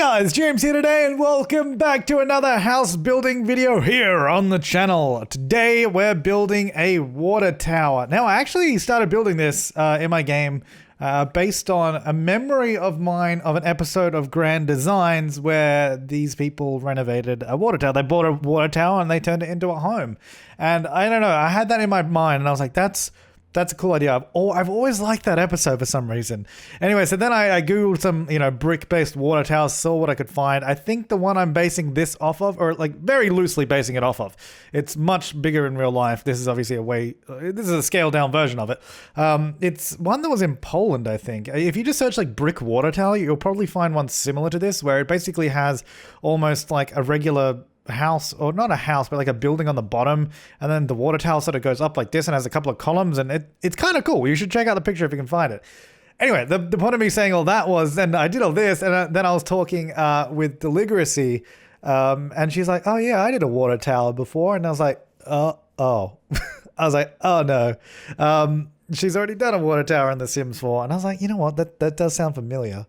guys, James here today and welcome back to another house building video here on the channel. Today we're building a water tower. Now I actually started building this in my game based on a memory of mine of an episode of Grand Designs where these people renovated a water tower. They bought a water tower and they turned it into a home. And I don't know, I had that in my mind and I was like, that's a cool idea. I've always liked that episode for some reason. Anyway, so then I googled some, brick-based water towers, saw what I could find. I think the one I'm basing this off of, or like very loosely basing it off of, it's much bigger in real life. This is obviously this is a scaled down version of it. It's one that was in Poland, I think. If you just search like brick water tower, you'll probably find one similar to this, where it basically has almost like a regular house, or not a house, but like a building on the bottom, and then the water tower sort of goes up like this and has a couple of columns, and it's kind of cool. You should check out the picture if you can find it. Anyway, the point of me saying all that was, then I did all this, and then I was talking with Deligracy, and she's like, oh yeah, I did a water tower before, and I was like, oh. I was like, oh no. She's already done a water tower in The Sims 4, and I was like, you know what, that does sound familiar.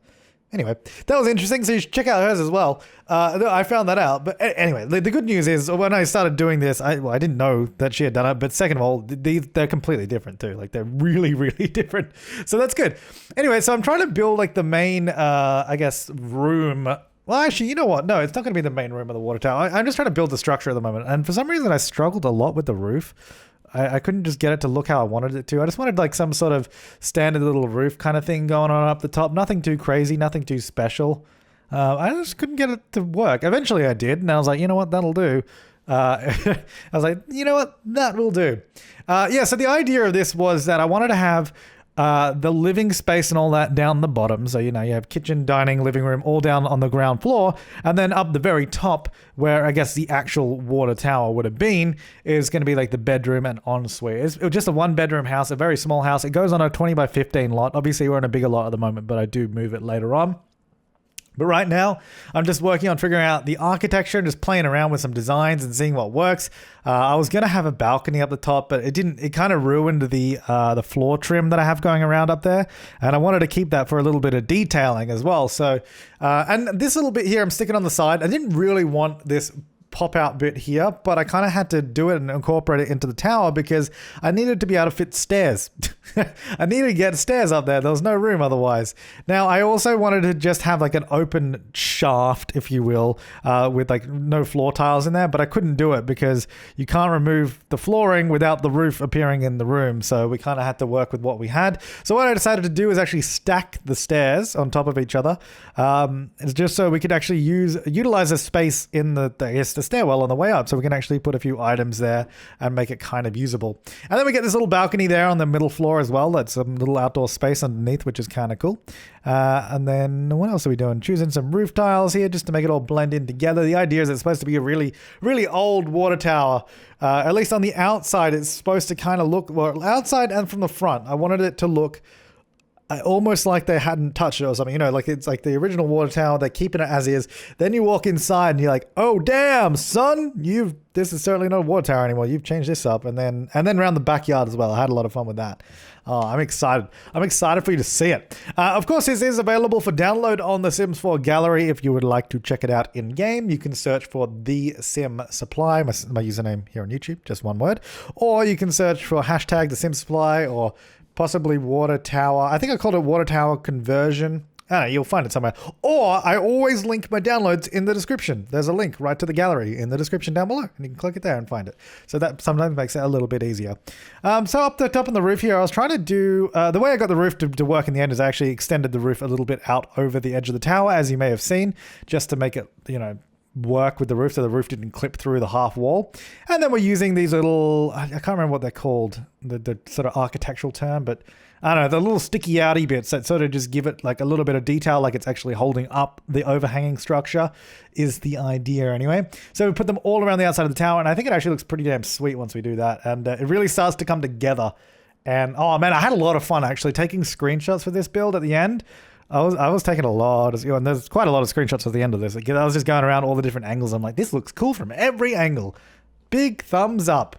Anyway, that was interesting, so you should check out hers as well. I found that out. But anyway, the good news is when I started doing this, I didn't know that she had done it. But second of all, they're completely different too. Like, they're really, really different. So that's good. Anyway, so I'm trying to build like the main, room. Well, actually, you know what? No, it's not going to be the main room of the water tower. I'm just trying to build the structure at the moment. And for some reason, I struggled a lot with the roof. I couldn't just get it to look how I wanted it to. I just wanted like some sort of standard little roof kind of thing going on up the top. Nothing too crazy, nothing too special. I just couldn't get it to work. Eventually I did, and I was like, you know what, that'll do. I was like, you know what, that will do. So the idea of this was that I wanted to have the living space and all that down the bottom. So, you have kitchen, dining, living room, all down on the ground floor. And then up the very top, where I guess the actual water tower would have been, is going to be like the bedroom and ensuite. It's just a one bedroom house, a very small house. It goes on a 20 by 15 lot. Obviously, we're on a bigger lot at the moment, but I do move it later on. But right now, I'm just working on figuring out the architecture and just playing around with some designs and seeing what works. I was going to have a balcony up the top, but it didn't. It kind of ruined the floor trim that I have going around up there. And I wanted to keep that for a little bit of detailing as well. So, and this little bit here, I'm sticking on the side. I didn't really want this pop out bit here, but I kind of had to do it and incorporate it into the tower because I needed to be able to fit stairs. I needed to get stairs up there. There was no room otherwise. Now, I also wanted to just have like an open shaft, if you will, with like no floor tiles in there, but I couldn't do it because you can't remove the flooring without the roof appearing in the room. So we kind of had to work with what we had. So what I decided to do is actually stack the stairs on top of each other. It's just so we could actually utilize the space in the stairwell on the way up, so we can actually put a few items there and make it kind of usable. And then we get this little balcony there on the middle floor as well. That's some little outdoor space underneath, which is kind of cool. And then what else are we doing? Choosing some roof tiles here just to make it all blend in together. The idea is it's supposed to be a really, really old water tower. At least on the outside, it's supposed to kind of look, well, outside and from the front, I wanted it to look almost like they hadn't touched it or something, like it's like the original water tower. They're keeping it as is. Then you walk inside and you're like, oh damn, son, this is certainly not a water tower anymore. You've changed this up. And then around the backyard as well. I had a lot of fun with that. Oh, I'm excited. I'm excited for you to see it. Of course, this is available for download on the Sims 4 gallery. If you would like to check it out in game, you can search for The Sim Supply, my username here on YouTube, just one word, or you can search for hashtag The Sim Supply or possibly water tower. I think I called it water tower conversion. I don't know, you'll find it somewhere. Or I always link my downloads in the description. There's a link right to the gallery in the description down below, and you can click it there and find it. So that sometimes makes it a little bit easier. So up the top on the roof here, I was trying to do, the way I got the roof to work in the end is I actually extended the roof a little bit out over the edge of the tower, as you may have seen, just to make it, work with the roof so the roof didn't clip through the half wall. And then we're using these little, I can't remember what they're called, the sort of architectural term, but I don't know, the little sticky outy bits that sort of just give it like a little bit of detail, like it's actually holding up the overhanging structure is the idea anyway. So we put them all around the outside of the tower, and I think it actually looks pretty damn sweet once we do that. And it really starts to come together. And oh man, I had a lot of fun actually taking screenshots for this build at the end. I was taking a lot of, and there's quite a lot of screenshots at the end of this. I was just going around all the different angles. I'm like, this looks cool from every angle. Big thumbs up.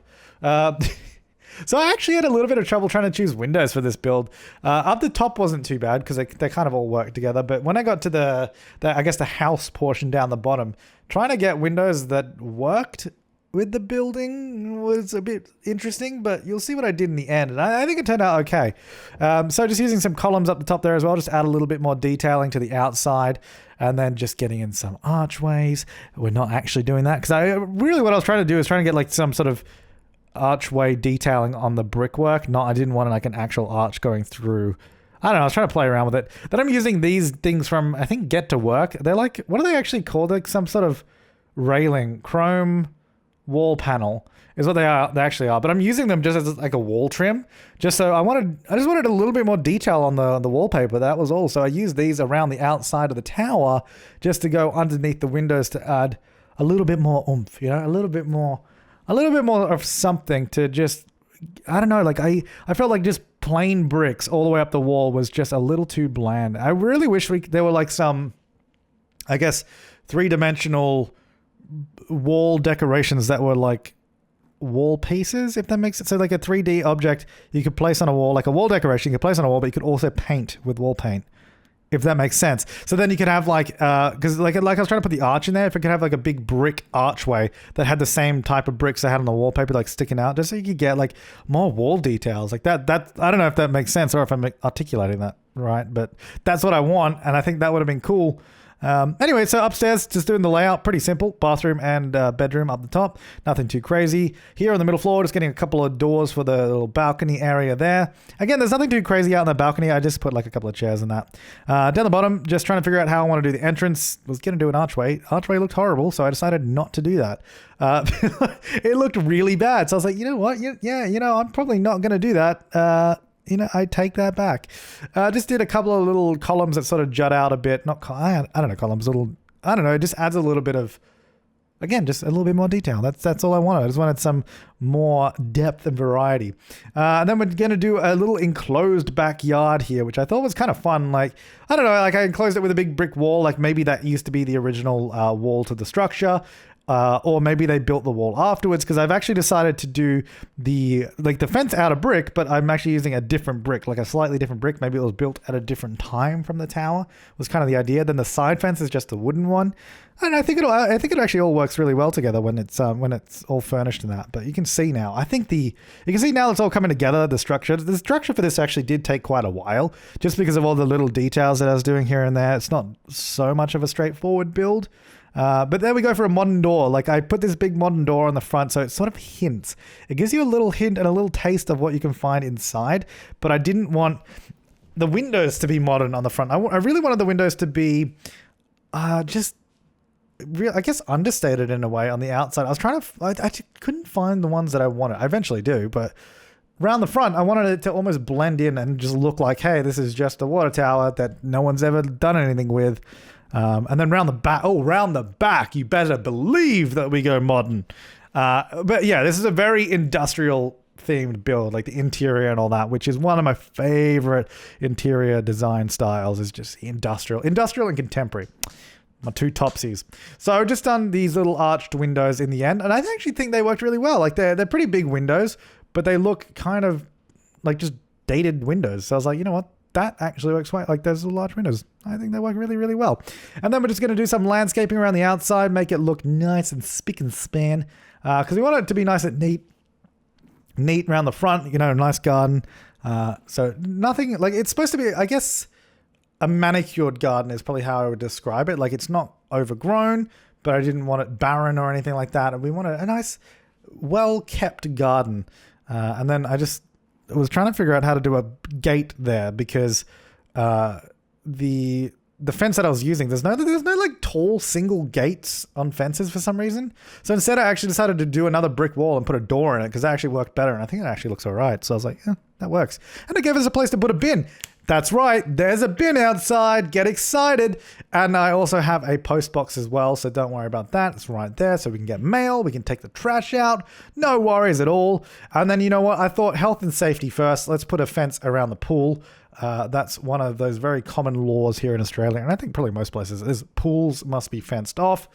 So I actually had a little bit of trouble trying to choose windows for this build. Up the top wasn't too bad because they kind of all work together. But when I got to the I guess the house portion down the bottom, trying to get windows that worked with the building was a bit interesting, but you'll see what I did in the end, and I think it turned out okay. So just using some columns up the top there as well, just add a little bit more detailing to the outside, and then just getting in some archways. We're not actually doing that, because what I was trying to do is trying to get like some sort of archway detailing on the brickwork. I didn't want like an actual arch going through. I don't know, I was trying to play around with it. Then I'm using these things from, I think, Get to Work. They're like, what are they actually called? Like some sort of railing, chrome wall panel is what they actually are, but I'm using them just as like a wall trim, just so I just wanted a little bit more detail on the wallpaper. That was all. So I used these around the outside of the tower just to go underneath the windows to add a little bit more oomph, a little bit more of something to just, I don't know, like I felt like just plain bricks all the way up the wall was just a little too bland. I really wish there were like some, I guess, 3-dimensional wall decorations that were like wall pieces, if that makes sense. So like a 3D object you could place on a wall, like a wall decoration you could place on a wall, but you could also paint with wall paint, if that makes sense. So then you could have like, because like I was trying to put the arch in there, if it could have like a big brick archway that had the same type of bricks I had on the wallpaper, like sticking out, just so you could get like more wall details like that. I don't know if that makes sense or if I'm articulating that right, but that's what I want, and I think that would have been cool. Anyway, so upstairs, just doing the layout, pretty simple. Bathroom and bedroom up the top. Nothing too crazy. Here on the middle floor, just getting a couple of doors for the little balcony area there. Again, there's nothing too crazy out in the balcony. I just put like a couple of chairs in that. Down the bottom, just trying to figure out how I want to do the entrance. Was going to do an archway. Archway looked horrible, so I decided not to do that. It looked really bad. So I was like, you know what? Yeah, I'm probably not going to do that. I take that back. Just did a couple of little columns that sort of jut out a bit. I don't know, columns, it just adds a little bit of, again, just a little bit more detail. That's all I wanted. I just wanted some more depth and variety. And then we're going to do a little enclosed backyard here, which I thought was kind of fun. Like, I don't know, like I enclosed it with a big brick wall. Like maybe that used to be the original wall to the structure. Or maybe they built the wall afterwards, because I've actually decided to do the fence out of brick, but I'm actually using a different brick, like a slightly different brick. Maybe it was built at a different time from the tower, was kind of the idea. Then the side fence is just a wooden one. And I think it actually all works really well together when it's all furnished and that. But you can see now, you can see now it's all coming together, the structure. The structure for this actually did take quite a while, just because of all the little details that I was doing here and there. It's not so much of a straightforward build. But there we go for a modern door. Like I put this big modern door on the front, so it sort of hints. It gives you a little hint and a little taste of what you can find inside. But I didn't want the windows to be modern on the front. I really wanted the windows to be I guess understated in a way on the outside. I was trying to, I couldn't find the ones that I wanted. I eventually do, but around the front, I wanted it to almost blend in and just look like, hey, this is just a water tower that no one's ever done anything with. And then round the back, you better believe that we go modern. But yeah, this is a very industrial themed build, like the interior and all that, which is one of my favorite interior design styles, is just industrial and contemporary. My two topsies. So I've just done these little arched windows in the end, and I actually think they worked really well. Like they're pretty big windows, but they look kind of like just dated windows. So I was like, you know what? That actually works quite, like those large windows. I think they work really, really well. And then we're just going to do some landscaping around the outside, make it look nice and spick and span. Because we want it to be nice and neat around the front, nice garden. So nothing, like it's supposed to be, I guess, a manicured garden is probably how I would describe it. Like it's not overgrown, but I didn't want it barren or anything like that. And we want a nice, well-kept garden. And then I was trying to figure out how to do a gate there, because the fence that I was using, there's no like tall single gates on fences for some reason. So instead I actually decided to do another brick wall and put a door in it, because that actually worked better, and I think it actually looks all right. So I was like, yeah, that works. And it gave us a place to put a bin. That's right, there's a bin outside, get excited. And I also have a post box as well, so don't worry about that. It's right there, so we can get mail, we can take the trash out, no worries at all. And then you know what, I thought health and safety first. Let's put a fence around the pool. That's one of those very common laws here in Australia, and I think probably most places, is pools must be fenced off,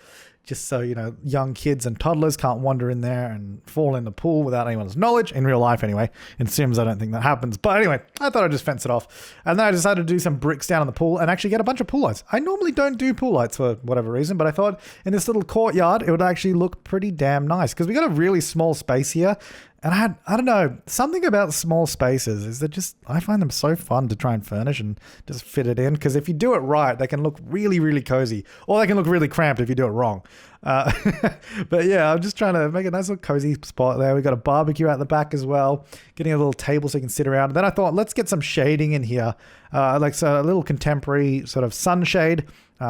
just so, young kids and toddlers can't wander in there and fall in the pool without anyone's knowledge. In real life, anyway. In Sims, I don't think that happens. But anyway, I thought I'd just fence it off. And then I decided to do some bricks down in the pool and actually get a bunch of pool lights. I normally don't do pool lights for whatever reason, but I thought in this little courtyard, it would actually look pretty damn nice because we got a really small space here. And I don't know, something about small spaces is that I find them so fun to try and furnish and just fit it in. Because if you do it right, they can look really, really cozy. Or they can look really cramped if you do it wrong. But yeah, I'm just trying to make a nice little cozy spot there. We've got a barbecue out the back as well. Getting a little table so you can sit around. And then I thought, let's get some shading in here. A little contemporary sort of sunshade.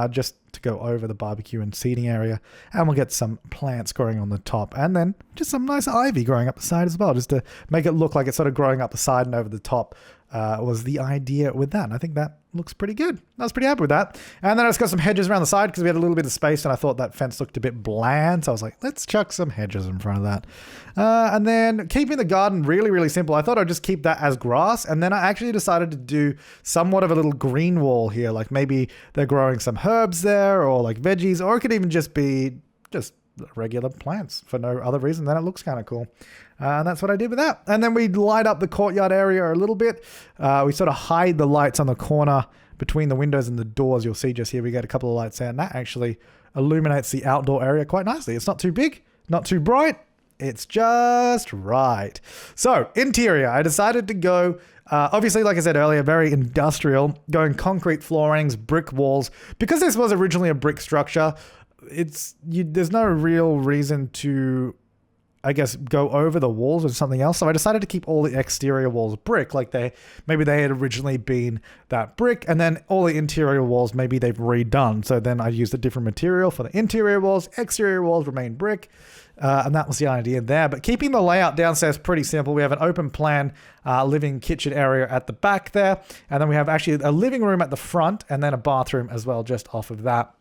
Just to go over the barbecue and seating area, and we'll get some plants growing on the top, and then just some nice ivy growing up the side as well, just to make it look like it's sort of growing up the side and over the top. Was the idea with that, and I think that looks pretty good. I was pretty happy with that. And then I just got some hedges around the side because we had a little bit of space, and I thought that fence looked a bit bland, so I was like, let's chuck some hedges in front of that. And then keeping the garden really, really simple, I thought I'd just keep that as grass, and then I actually decided to do somewhat of a little green wall here, like maybe they're growing some herbs there, or like veggies, or it could even just be just regular plants for no other reason than it looks kind of cool. And that's what I did with that. And then we light up the courtyard area a little bit. We sort of hide the lights on the corner between the windows and the doors. You'll see just here we get a couple of lights there, and that actually illuminates the outdoor area quite nicely. It's not too big, not too bright. It's just right. So interior, I decided to go, obviously, like I said earlier, very industrial, going concrete floorings, brick walls. Because this was originally a brick structure, there's no real reason to, I guess, go over the walls or something else. So I decided to keep all the exterior walls brick, like maybe they had originally been that brick, and then all the interior walls, maybe they've redone. So then I used a different material for the interior walls. Exterior walls remain brick. And that was the idea there. But keeping the layout downstairs pretty simple. We have an open plan living kitchen area at the back there. And then we have actually a living room at the front, and then a bathroom as well just off of that.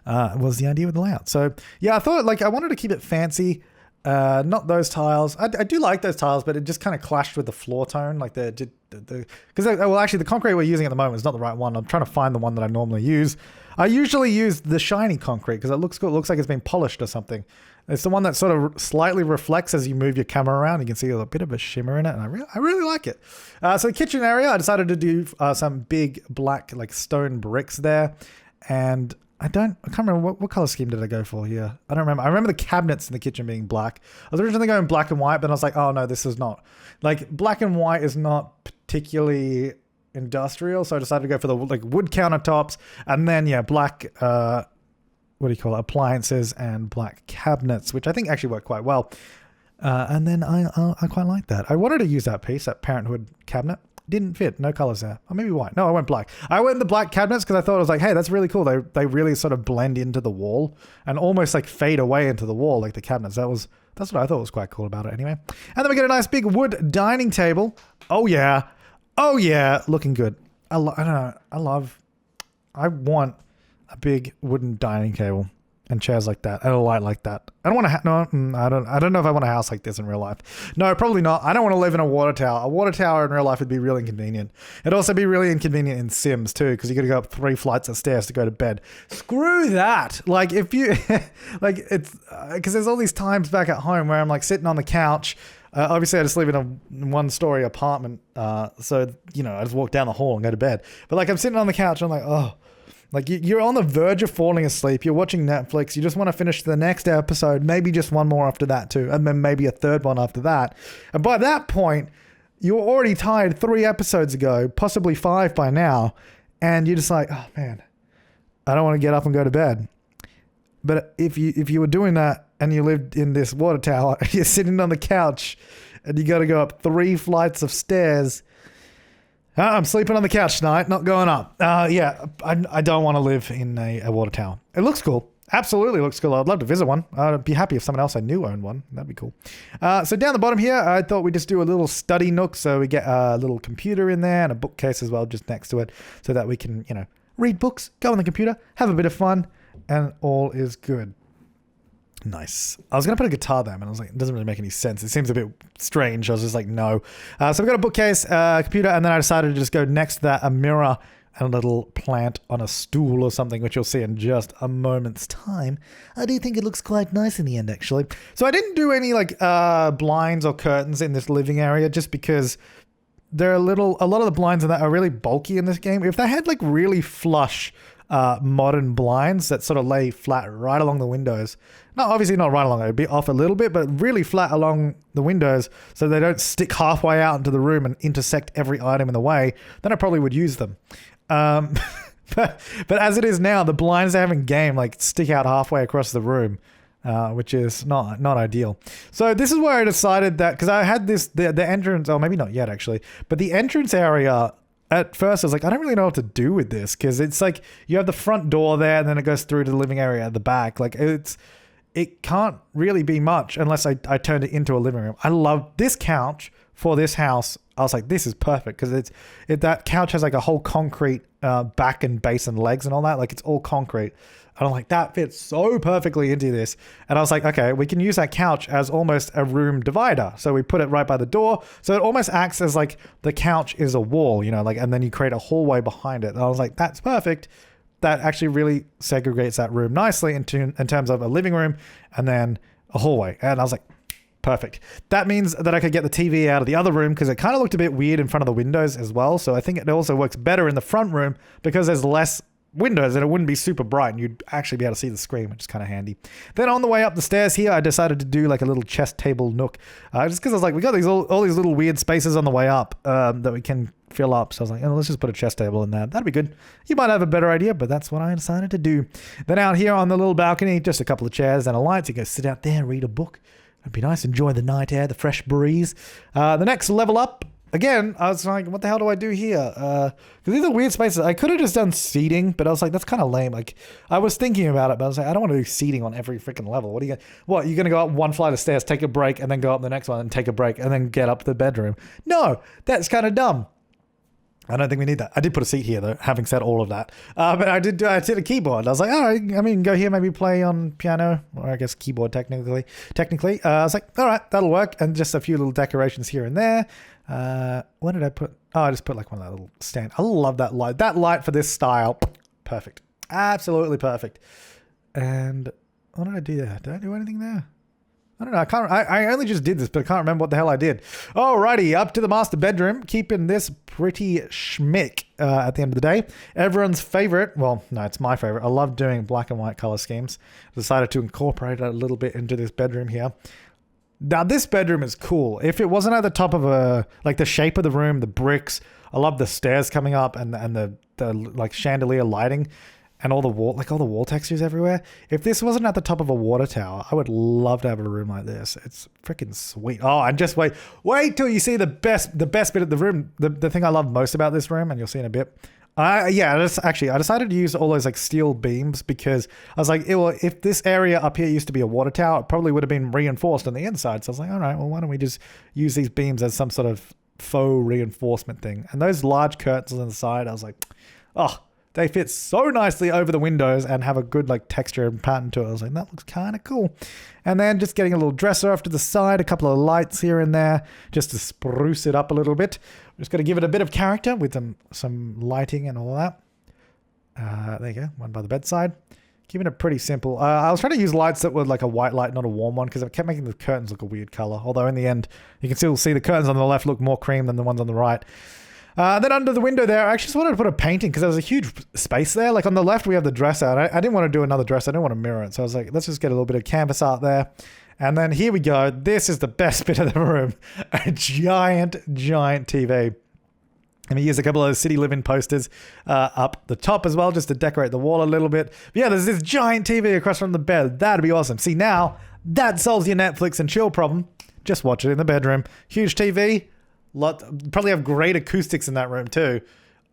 Was the idea with the layout. So yeah, I thought I wanted to keep it fancy. Not those tiles. I do like those tiles, but it just kind of clashed with the floor tone. Because actually the concrete we're using at the moment is not the right one. I'm trying to find the one that I normally use. I usually use the shiny concrete because it looks good. It looks like it's been polished or something. It's the one that sort of slightly reflects as you move your camera around. You can see a bit of a shimmer in it, and I really like it. So the kitchen area, I decided to do some big black stone bricks there, and I can't remember what color scheme did I go for here. I don't remember. I remember the cabinets in the kitchen being black. I was originally going black and white, but I was like, oh no, this is not. Black and white is not particularly industrial, so I decided to go for the wood countertops, and then black appliances and black cabinets, which I think actually work quite well. And then I quite like that. I wanted to use that piece, that Parenthood cabinet. Didn't fit. No colors there. Or maybe white. No, I went black. I went the black cabinets because I thought, I was like, hey, that's really cool. They really sort of blend into the wall and almost fade away into the wall, like the cabinets. That's what I thought was quite cool about it anyway. And then we get a nice big wood dining table. Oh yeah. Looking good. I want a big wooden dining table and chairs like that and a light like that. I don't want to I don't know if I want a house like this in real life. No, probably not. I don't want to live in a water tower. A water tower in real life would be really inconvenient. It'd also be really inconvenient in Sims too, because you got to go up 3 flights of stairs to go to bed. Screw that. If you it's because there's all these times back at home where I'm sitting on the couch. Obviously, I just live in a 1-story apartment, so I just walk down the hall and go to bed. But I'm sitting on the couch, and I'm oh. You're on the verge of falling asleep. You're watching Netflix. You just want to finish the next episode, maybe just one more after that too, and then maybe a third one after that. And by that point, you're already tired 3 episodes ago, possibly 5 by now, and you're just oh man, I don't want to get up and go to bed. But if you were doing that and you lived in this water tower, you're sitting on the couch, and you got to go up 3 flights of stairs. I'm sleeping on the couch tonight, not going up. I don't want to live in a water tower. It looks cool. Absolutely looks cool. I'd love to visit one. I'd be happy if someone else I knew owned one. That'd be cool. So down the bottom here, I thought we'd just do a little study nook. So we get a little computer in there and a bookcase as well just next to it so that we can, read books, go on the computer, have a bit of fun, and all is good. Nice. I was going to put a guitar there, and I was like, it doesn't really make any sense. It seems a bit strange. I was just like, no. So we've got a bookcase, computer, and then I decided to just go next to that, a mirror and a little plant on a stool or something, which you'll see in just a moment's time. I do think it looks quite nice in the end, actually. So I didn't do any like blinds or curtains in this living area just because they're a lot of the blinds in that are really bulky in this game. If they had like really flush modern blinds that sort of lay flat right along the windows, obviously not right along, it'd be off a little bit, but really flat along the windows so they don't stick halfway out into the room and intersect every item in the way, then I probably would use them. But as it is now, the blinds they have in game like stick out halfway across the room, which is not ideal. So this is where I decided that, because I had the entrance, or maybe not yet actually, but the entrance area. At first, I was like, I don't really know what to do with this, because it's like you have the front door there and then it goes through to the living area at the back. Like it can't really be much unless I turned it into a living room. I love this couch for this house. I was like, this is perfect, because that couch has like a whole concrete back and base and legs and all that. Like it's all concrete. And I'm like, that fits so perfectly into this. And I was like, okay, we can use that couch as almost a room divider. So we put it right by the door. So it almost acts as like the couch is a wall, like, and then you create a hallway behind it. And I was like, that's perfect. That actually really segregates that room nicely in terms of a living room and then a hallway. And I was like, perfect. That means that I could get the TV out of the other room, because it kind of looked a bit weird in front of the windows as well. So I think it also works better in the front room because there's less windows and it wouldn't be super bright and you'd actually be able to see the screen, which is kind of handy. Then on the way up the stairs here, I decided to do like a little chest table nook, just because I was like, we got all these little weird spaces on the way up that we can fill up. So I was like, let's just put a chest table in there. That'd be good. You might have a better idea, but that's what I decided to do. Then out here on the little balcony, just a couple of chairs and a light. So you go sit out there, read a book. It'd be nice. Enjoy the night air, the fresh breeze. The next level up, again, I was like, what the hell do I do here? Because these are weird spaces. I could have just done seating, but I was like, that's kind of lame. Like, I was thinking about it, but I was like, I don't want to do seating on every freaking level. You're going to go up one flight of stairs, take a break, and then go up the next one and take a break, and then get up the bedroom? No, that's kind of dumb. I don't think we need that. I did put a seat here, though, having said all of that. But I did a keyboard. I was like, all right, I mean, go here, maybe play on piano, or I guess keyboard technically. I was like, all right, that'll work. And just a few little decorations here and there. What did I put? Oh, I just put like one of that little stand. I love that light. That light for this style, perfect. Absolutely perfect. And what did I do there? Did I do anything there? I don't know. I only just did this, but I can't remember what the hell I did. Alrighty, up to the master bedroom. Keeping this pretty schmick at the end of the day. Everyone's favorite. Well, no, it's my favorite. I love doing black and white color schemes. Decided to incorporate it a little bit into this bedroom here. Now, this bedroom is cool. If it wasn't at the top of like the shape of the room, the bricks, I love the stairs coming up and the like chandelier lighting. And all the wall textures everywhere. If this wasn't at the top of a water tower, I would love to have a room like this. It's freaking sweet. Oh, and just wait till you see the best bit of the room. The thing I love most about this room, and you'll see in a bit. I decided to use all those like steel beams because I was like, if this area up here used to be a water tower, it probably would have been reinforced on the inside. So I was like, all right, well, why don't we just use these beams as some sort of faux reinforcement thing? And those large curtains on the side, I was like, oh, they fit so nicely over the windows and have a good like texture and pattern to it. I was like, that looks kind of cool. And then just getting a little dresser off to the side, a couple of lights here and there, just to spruce it up a little bit. I'm just going to give it a bit of character with some lighting and all that. There you go, one by the bedside. Keeping it pretty simple. I was trying to use lights that were like a white light, not a warm one, because I kept making the curtains look a weird color. Although in the end, you can still see the curtains on the left look more cream than the ones on the right. Then under the window there, I actually just wanted to put a painting because there was a huge space there. Like on the left, we have the dresser. And I didn't want to do another dresser. I didn't want to mirror it. So I was like, let's just get a little bit of canvas art there. And then here we go. This is the best bit of the room. A giant TV. And we use a couple of city living posters up the top as well, just to decorate the wall a little bit. But yeah, there's this giant TV across from the bed. That'd be awesome. See, now that solves your Netflix and chill problem. Just watch it in the bedroom. Huge TV. Probably have great acoustics in that room too,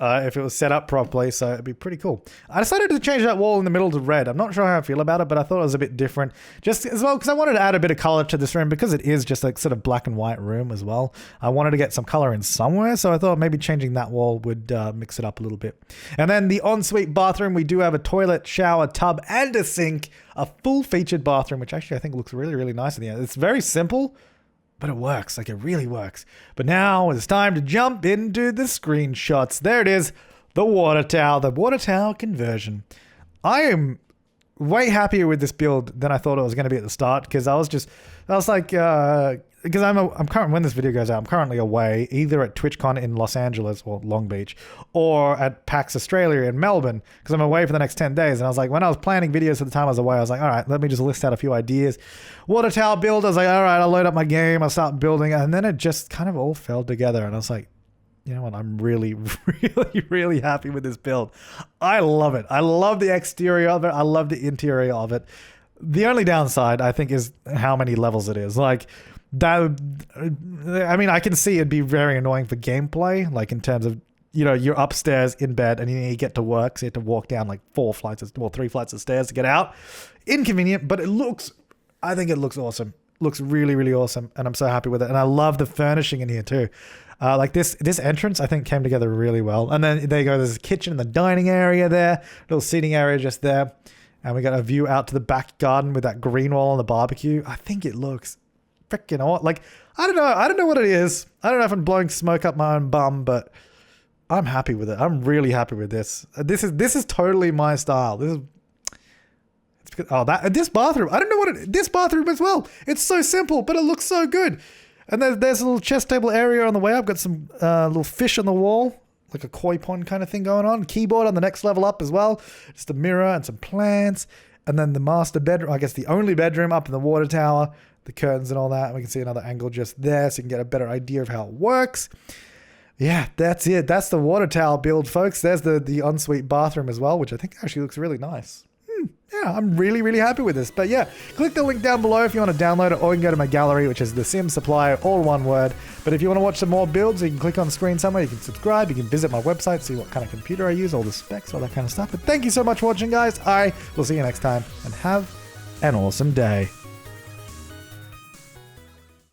if it was set up properly, so it'd be pretty cool. I decided to change that wall in the middle to red. I'm not sure how I feel about it, but I thought it was a bit different. Just as well, because I wanted to add a bit of color to this room, because it is just like sort of black and white room as well. I wanted to get some color in somewhere, so I thought maybe changing that wall would mix it up a little bit. And then the ensuite bathroom, we do have a toilet, shower, tub, and a sink. A full-featured bathroom, which actually I think looks really, really nice in the end. It's very simple, but it works. Like, it really works. But now it's time to jump into the screenshots. There it is. the water tower conversion. I am way happier with this build than I thought it was going to be at the start, because I was like, because I'm current when this video goes out, I'm currently away either at TwitchCon in Los Angeles or Long Beach, or at PAX Australia in Melbourne, because I'm away for the next 10 days. And I was like, when I was planning videos at the time I was away, I was like, all right, let me just list out a few ideas. Water tower build, I was like, all right, I'll load up my game, I'll start building, and then it just kind of all fell together, and I was like, you know what, I'm really, really, really happy with this build. I love it. I love the exterior of it. I love the interior of it. The only downside, I think, is how many levels it is. Like, that, I mean, I can see it'd be very annoying for gameplay, like in terms of, you know, you're upstairs in bed and you get to work, so you have to walk down like 3 flights of stairs to get out. Inconvenient, but I think it looks awesome. Looks really, really awesome, and I'm so happy with it. And I love the furnishing in here too. Like this entrance, I think, came together really well. And then there you go, there's a kitchen and the dining area there, little seating area just there. And we got a view out to the back garden with that green wall and the barbecue. I think it looks freaking awesome. Like, I don't know what it is. I don't know if I'm blowing smoke up my own bum, but I'm happy with it. I'm really happy with this. This is totally my style. This bathroom. I don't know this bathroom as well. It's so simple, but it looks so good. And there's a little chest table area on the way. I've got some little fish on the wall, like a koi pond kind of thing going on. Keyboard on the next level up as well. Just a mirror and some plants. And then the master bedroom, I guess the only bedroom up in the water tower, the curtains and all that. We can see another angle just there so you can get a better idea of how it works. Yeah, that's it. That's the water tower build, folks. There's the ensuite bathroom as well, which I think actually looks really nice. Yeah, I'm really, really happy with this. But yeah, click the link down below if you want to download it, or you can go to my gallery, which is The Sims Supply, all one word. But if you want to watch some more builds, you can click on the screen somewhere, you can subscribe, you can visit my website, see what kind of computer I use, all the specs, all that kind of stuff. But thank you so much for watching, guys. I will see you next time, and have an awesome day.